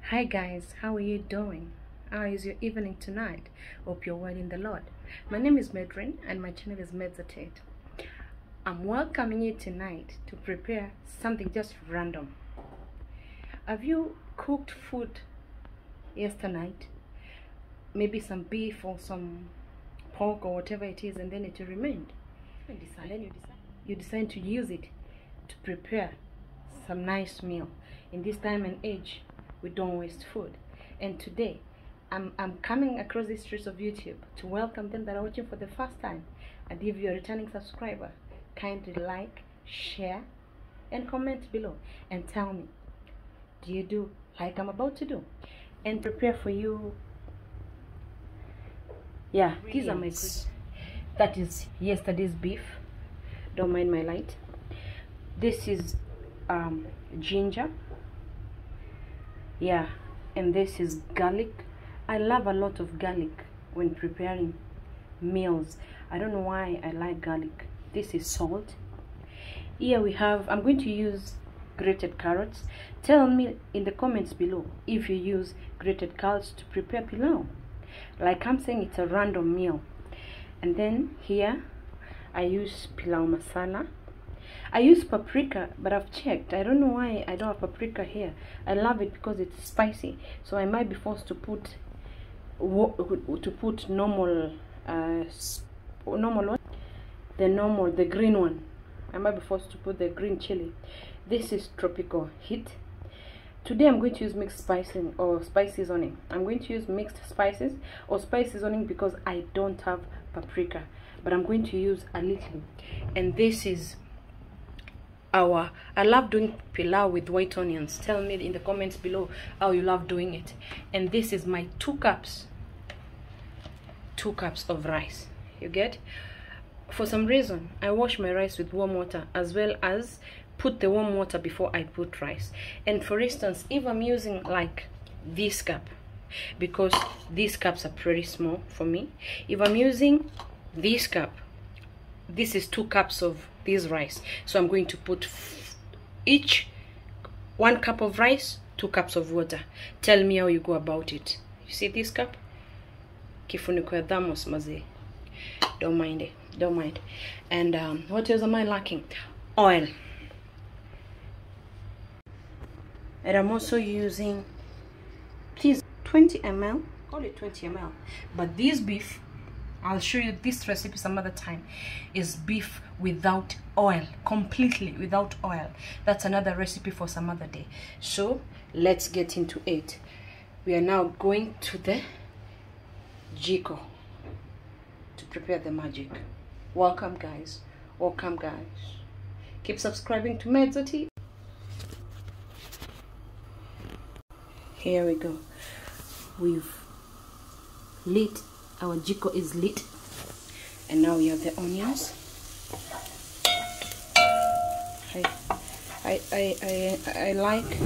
Hi guys, how are you doing? How is your evening tonight? Hope you're well in the Lord. My name is Medrin and my channel is Meditate. I'm welcoming you tonight to prepare something just random. Have you cooked food yesterday night? Maybe some beef or some pork or whatever it is, and then it remained. And then you decide to use it to prepare some nice meal. In this time and age, we don't waste food. And today I'm coming across the streets of YouTube to welcome them that are watching for the first time. And if you're a returning subscriber, kindly like, share and comment below and tell me, do you do like I'm about to do? And prepare for you. Yeah, these are my good. That is yesterday's beef. Don't mind my light. This is ginger. Yeah, and this is garlic. I love a lot of garlic when preparing meals. I don't know why I like garlic. This is salt. Here we have, I'm going to use grated carrots. Tell me in the comments below if you use grated carrots to prepare pilau. Like I'm saying, it's a random meal. And then here I use pilau masala. I use paprika, but I've checked. I don't know why I don't have paprika here. I love it because it's spicy, so I might be forced to put normal the green one. I might be forced to put the green chili. This is tropical heat. Today I'm going to use mixed spicing or spice seasoning. I'm going to use mixed spices or spice seasoning because I don't have paprika, but I'm going to use a little. And this is I love doing pilau with white onions. Tell me in the comments below how you love doing it. And this is my 2 cups of rice. You get? For some reason I wash my rice with warm water as well as put the warm water before I put rice. And for instance, if I'm using like this cup, because these cups are pretty small for me, if I'm using this cup, this is 2 cups of this rice, so I'm going to put each 1 cup of rice, 2 cups of water. Tell me how you go about it. You see this cup? Kifuniko ya thermos maze. Don't mind it. Don't mind. And what else am I lacking? Oil. And I'm also using, please, 20 ml. Call it 20 ml. But this beef, I'll show you this recipe some other time, is beef without oil, completely without oil. That's another recipe for some other day. So let's get into it. We are now going to the jiko to prepare the magic. Welcome guys, welcome guys. Keep subscribing to Meditate. Here we go. We've lit, our jiko is lit, and now we have the onions. I like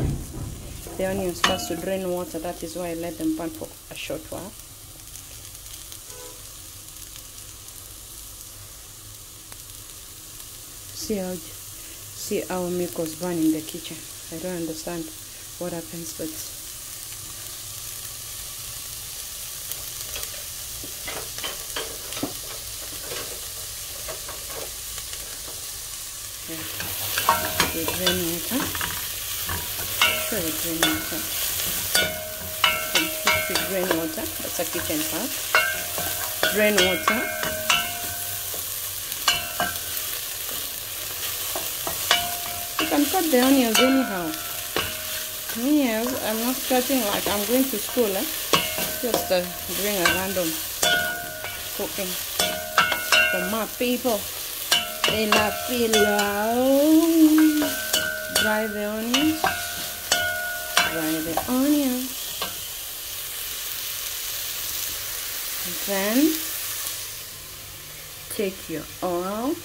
the onions first to drain water. That is why I let them burn for a short while. See how milk was burning in the kitchen. I don't understand what happens, but we drain water. Sure, we drain water. Completely drain water. That's a kitchen part. Drain water. You can cut the onions anyhow. Yes, I'm not cutting like I'm going to school. Just doing a random cooking for my people. They love pilau. Dry the onions. Dry the onions. Then take your oil.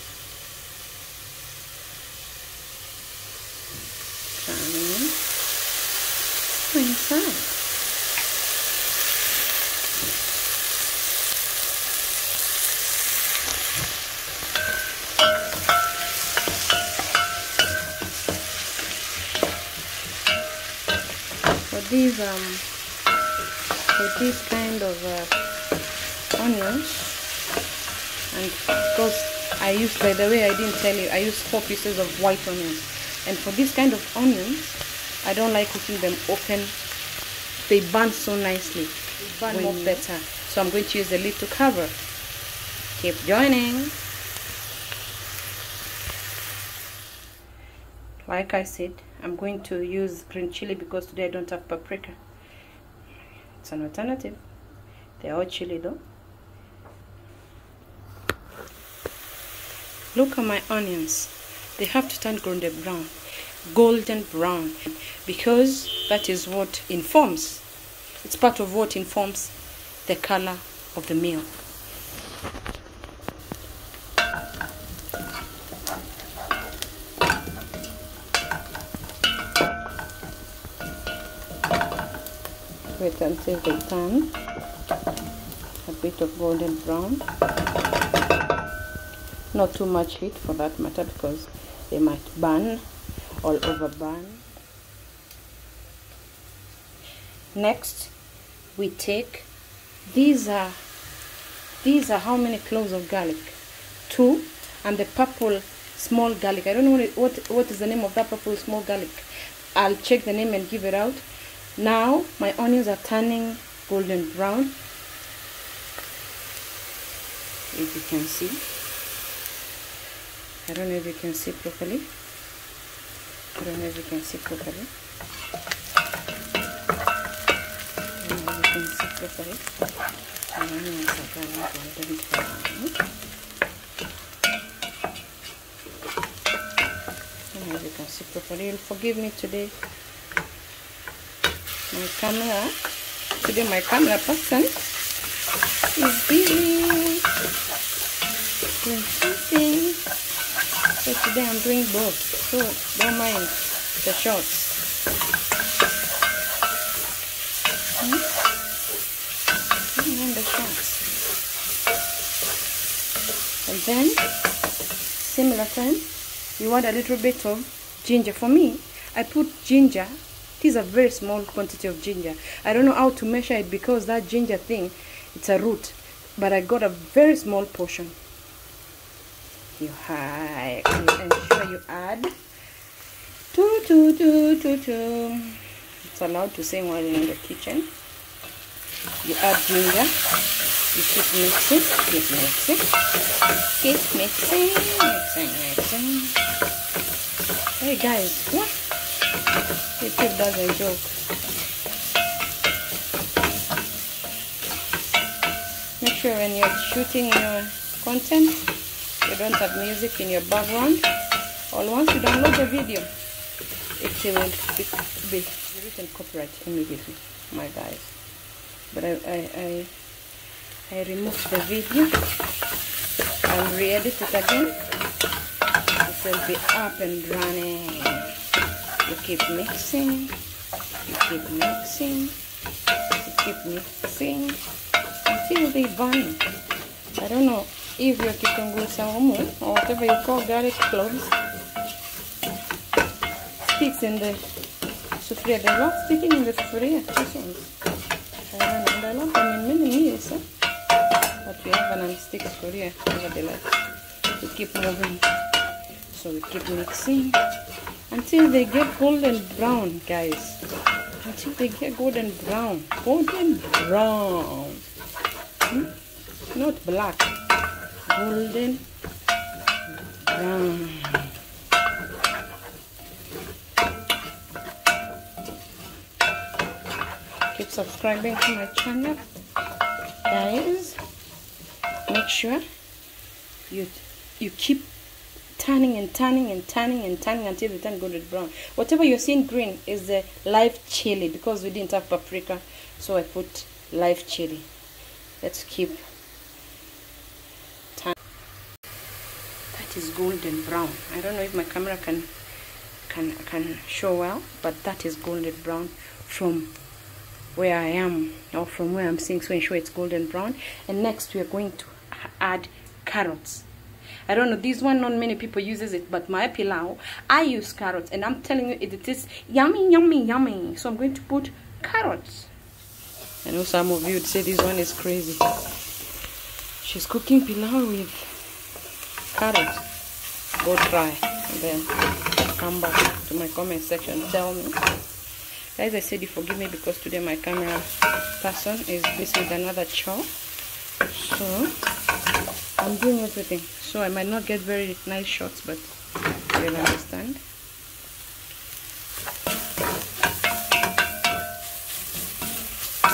Turn inside. these kind of onions, and because I used, by the way, I didn't tell you, I used 4 pieces of white onions, and for this kind of onions, I don't like cooking them open. They burn so nicely, they burn more better. So I'm going to use the lid to cover. Keep joining. Like I said, I'm going to use green chili because today I don't have paprika. It's an alternative. They're all chili though. Look at my onions. They have to turn golden brown, because that is what informs. It's part of what informs the color of the meal. Wait until they turn a bit of golden brown. Not too much heat for that matter, because they might burn or overburn. Next, we take, these are how many cloves of garlic? 2, and the purple small garlic. I don't know what is the name of that purple small garlic. I'll check the name and give it out. Now my onions are turning golden brown, if you can see. I don't know if you can see properly. I don't know if you can see properly. I don't know if you can see properly. My onions are turning golden brown. I don't know if you can see properly. You'll forgive me today. My camera person is busy doing something. So today I'm doing both. So don't mind the shots. Don't mind the shots. And then, similar time, you want a little bit of ginger. For me, I put ginger. This is a very small quantity of ginger. I don't know how to measure it because that ginger thing, it's a root. But I got a very small portion. You ensure you add 2. It's allowed to sing while you're in the kitchen. You add ginger. You keep mixing. Keep mixing. Hey guys, what? YouTube doesn't joke. Make sure when you're shooting your content, you don't have music in your background, or once you download the video, it will be written copyright immediately, my guys. But I removed the video and re-edit it again. It will be up and running. You keep mixing, until they burn. I don't know if you're kitunguu saumu or whatever you call garlic cloves sticks in the sufuria. They're not sticking in the sufuria. I don't know. They're not in many meals, but we have an non-stick sufuria nevertheless. We keep moving, so we keep mixing until they get golden brown, guys. Until they get golden brown. Not black. Golden brown. Keep subscribing to my channel, guys. Make sure you keep turning until they turn golden brown. Whatever you're seeing green is the live chili, because we didn't have paprika, so I put live chili. Let's keep turning. That is golden brown. I don't know if my camera can show well, but that is golden brown from where I am, or from where I'm seeing, so ensure it's golden brown. And next we are going to add carrots. I don't know, this one not many people uses it, but my pilau I use carrots, and I'm telling you it is yummy. So I'm going to put carrots. I know some of you would say this one is crazy. She's cooking pilau with carrots. Go try and then come back to my comment section. Tell me. Guys, I said you forgive me because today my camera person is busy with another chore. So I'm doing everything. So I might not get very nice shots, but you'll understand.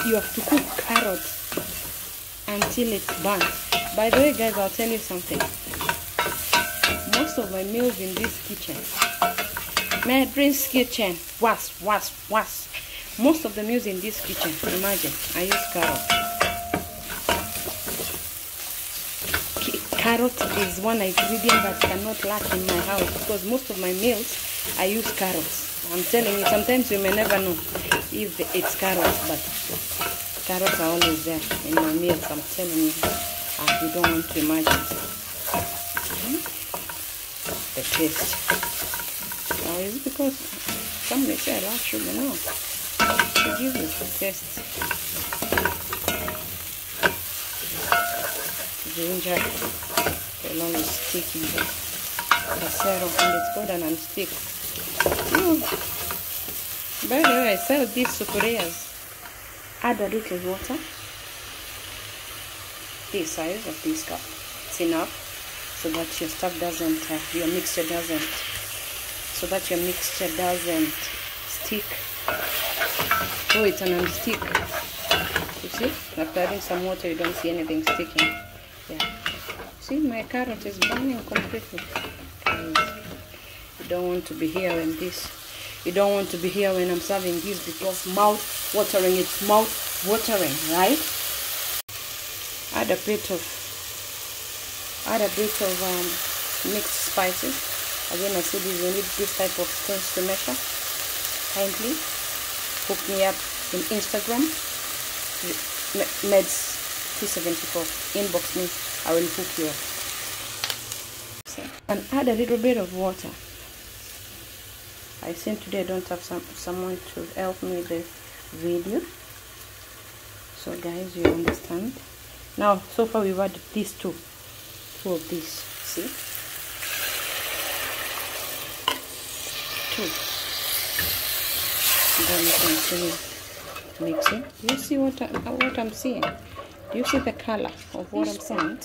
You have to cook carrots until it's burnt. By the way, guys, I'll tell you something. Most of my meals in this kitchen, Madrid's kitchen, was. Most of the meals in this kitchen, imagine, I use carrot. Carrot is one ingredient that cannot lack in my house because most of my meals, I use carrots. I'm telling you, sometimes you may never know if it's carrots, but carrots are always there in my meals. I'm telling you, you don't want to imagine the taste. Now, is it because somebody said I like sugar? No, to give you the taste. Ginger will always stick in the casero, and it's good and non-stick. By the way, I sell these sufurias. Add a little water, this size of this cup. It's enough so that your stuff doesn't, your mixture doesn't stick. Oh, it's a non-stick. You see, after adding some water, you don't see anything sticking. Yeah. See, my carrot is burning completely. You don't want to be here when this. You don't want to be here when I'm serving this because mouth-watering. It's mouth-watering, right? Add a bit of mixed spices. Again, I said you need this type of things to measure. Kindly hook me up in Instagram, Meds274. Inbox me, I will hook you up. And add a little bit of water. I think today I don't have someone to help me with the video. So guys, you understand. Now, so far we've added these two of these. See? Two. And then you continue mixing. Do you see what I'm seeing? Do you see the color of what I'm seeing?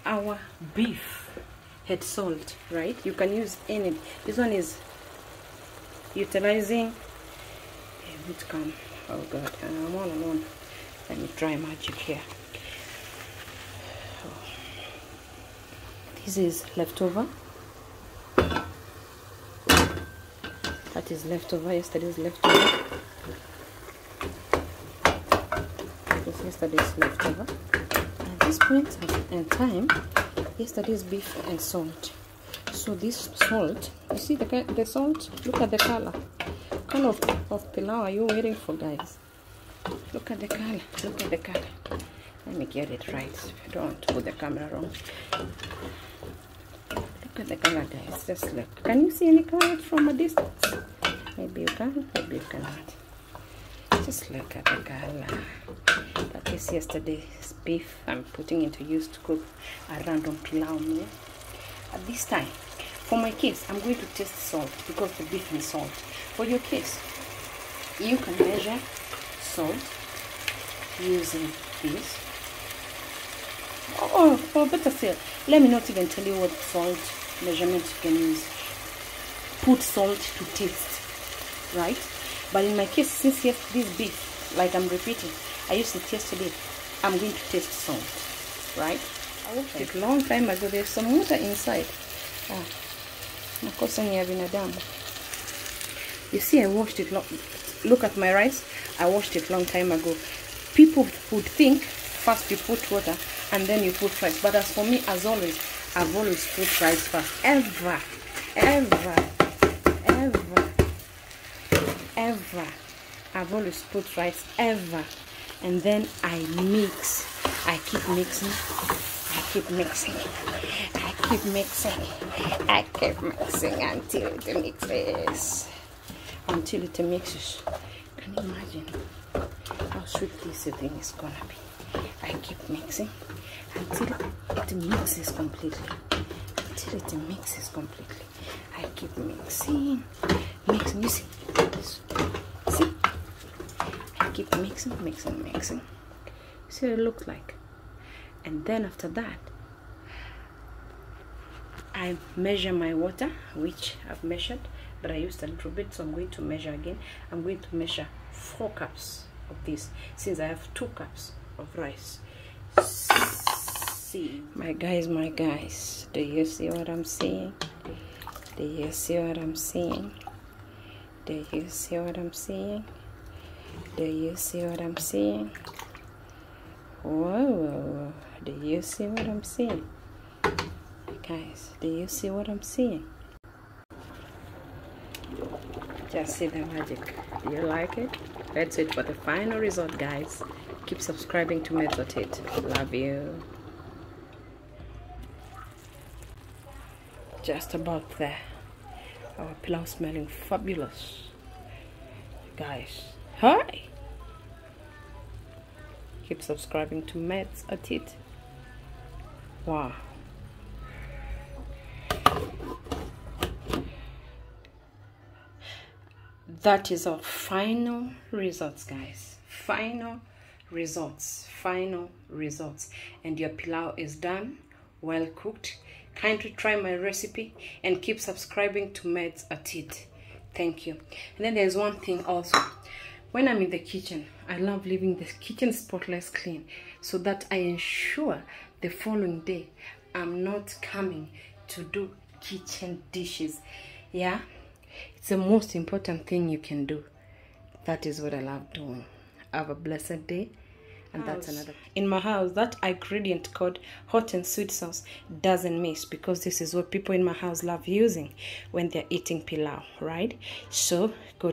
Our beef had salt, right? You can use any. This one is utilizing. It come. Oh God, I'm all alone. Let me try magic here. This is leftover. That is leftover. Yesterday's leftover. This yesterday's leftover. At this point in time, yesterday's beef and salt. So this salt, you see the salt? Look at the color. What kind of pilau are you waiting for, guys? Look at the color. Look at the color. Let me get it right. I don't want to put the camera wrong. Look at the color, guys. Just look. Can you see any color from a distance? Maybe you can, maybe you cannot. Just look at the color. That is yesterday's beef. I'm putting into use to cook a random pilau meal. At this time, for my case, I'm going to taste salt because the beef and salt. For your case, you can measure salt using this. Or better still, let me not even tell you what salt measurement you can use. Put salt to taste, right? But in my case, since yes, this beef, like I'm repeating, I used to taste it. I'm going to taste salt, right? I washed it a long time ago. There's some water inside. Makosa ni ya binadamu. You see, I washed it long. Look at my rice. I washed it long time ago. People would think first you put water and then you put rice. But as for me, as always, I've always put rice first. Ever. I've always put rice, ever. And then I mix. I keep mixing. I keep mixing until it mixes. Can you imagine how sweet this thing is gonna be? I keep mixing until it mixes completely. Until it mixes completely. I keep mixing. You see? See? I keep mixing. See what it looks like. And then after that, I measure my water, which I've measured, but I used a little bit, so I'm going to measure again. I'm going to measure 4 cups of this, since I have 2 cups of rice. See, my guys, do you see what I'm saying? Do you see what I'm saying? Do you see what I'm saying? Do you see what I'm saying? Whoa, do you see what I'm saying? Guys, do you see what I'm seeing? Just see the magic. Do you like it? Let's wait for the final result, guys. Keep subscribing to Medzotate. Love you. Just about there. Our pilau smelling fabulous. Guys, hi! Keep subscribing to Medzotate. Wow. That is our final results, guys. Final results. And your pilau is done, well cooked. Kindly try my recipe and keep subscribing to Medzotate. Thank you. And then there's one thing also. When I'm in the kitchen, I love leaving the kitchen spotless clean, so that I ensure the following day I'm not coming to do kitchen dishes. Yeah, it's the most important thing you can do. That is what I love doing. Have a blessed day. And that's another. In my house, that ingredient called hot and sweet sauce doesn't miss, because this is what people in my house love using when they're eating pilau, right? So go